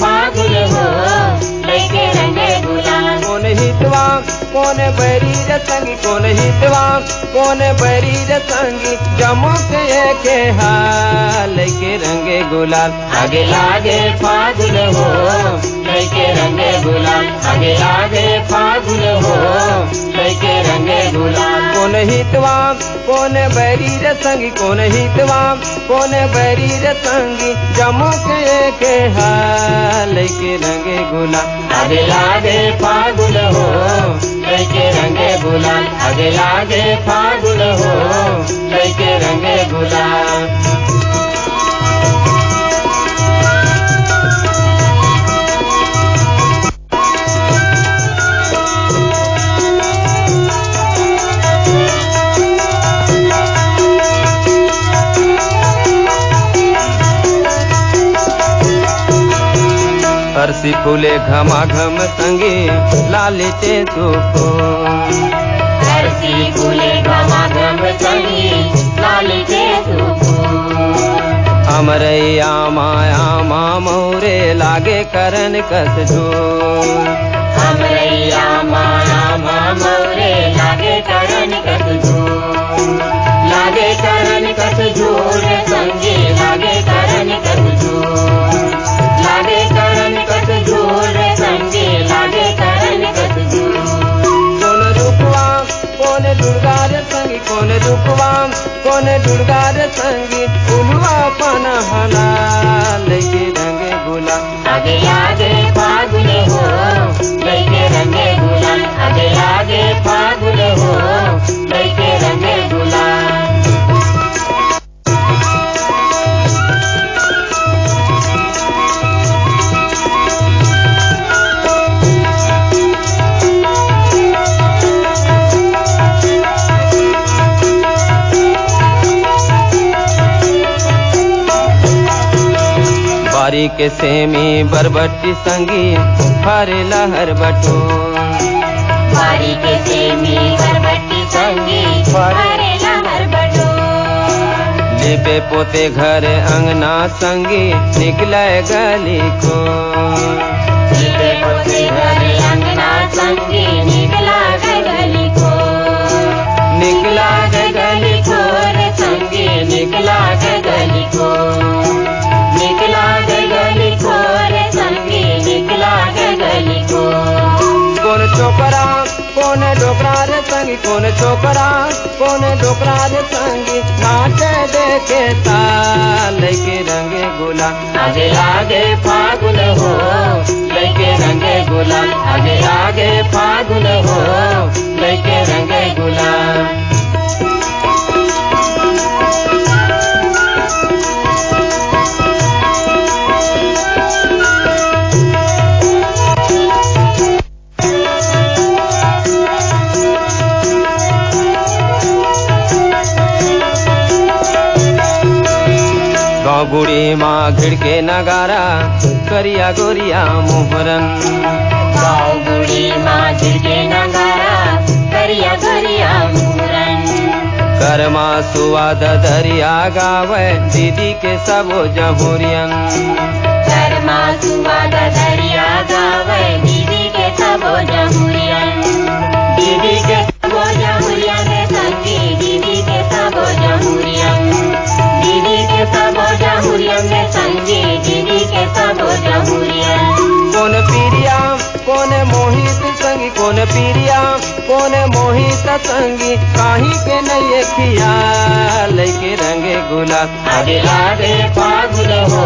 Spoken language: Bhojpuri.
फागुन हो लेके रंगे गुलाल। कौन हितवा कौन बैरी रे संगी, कौन हितवा कौन बैरी रे संगी, जमो के हाल लेके रंगे गुलाल। आगे आगे फागुन हो लेके रंगे गुलाल। आगे आगे फागुन हो लेके रंगे गुलाल। कौन हितवा कौन बैरी रे संगी, कौन हितवा कौन बैरी रे संगी, जमो के हाल लेके रंगे गुलाल। आगे आगे फागुन हो लेके रंगे गुलाल। आगे आगे फागुन हो लेके रंगे गुलाल। हरसी फूले घमाघम संगी लालिते तुको। हरसी फूले घमाघम संगी लालिते तुको। अमरैया माया मोरे लागे करन कस जोर। अमरैया माया मोरे लागे करन कस जोर। लागे करन कस जोर संगी लागे करन कस जोर। लागे करन कस जोर संगी लागे करन कस जोर। कौन रूपवा कौन दुर्गा रे संगी, कौन रूपवा कौन दुर्गा रे संगी, उलवा पन हला लेके रंगे गुलाल। आगे आगे फागुन हो लेके रंगे गुलाल। आगे आगे फागुन हो लेके रंगे गुलाल। बारी के सेमी बरबट्टी संगी हरे लहर बटो। बारी के सेमी बरबट्टी संगी हरे लहर बटो। लिपे पोते घर अंगना संगी निकले गली को। लिपे पोते घर अंगना संगी निकला गली को। निकला गली को रे संगी निकला गली को। निकला गली को रे संगी निकला गली को। कौन छोकरा कौन डोकरा रे संगी, कौन छोकरा कौन डोकरा रे संगी, नाचे देखे ताल लेके रंगे गुलाल। आगे आगे फागुन हो लेके रंगे गुलाल। आगे आगे फागुन हो लेके रंगे गुलाल। गुड़ी माँ घिड़के नगारा करिया गोरिया मोहरन। गाँव गुड़ी माँ घिड़के नगारा करिया गोरिया मोहरन। करमा सुवाद दरिया गावे दीदी के सबो जहुरियन। करमा सुवाद दरिया गावे दीदी के सबो जहुरियन। दीदी के सबो जहुरियन रे संगी दीदी के सबो जहुरियन। दीदी के सबो जहुरियन रे संगी दीदी के सबो जहुरियन। कौन पीरिया कौन मोहित संगी, कौन पीरिया कौन मोहित संगी, काही के नहीं खिया लेके रंगे गुलाल। आगे आगे फागुन हो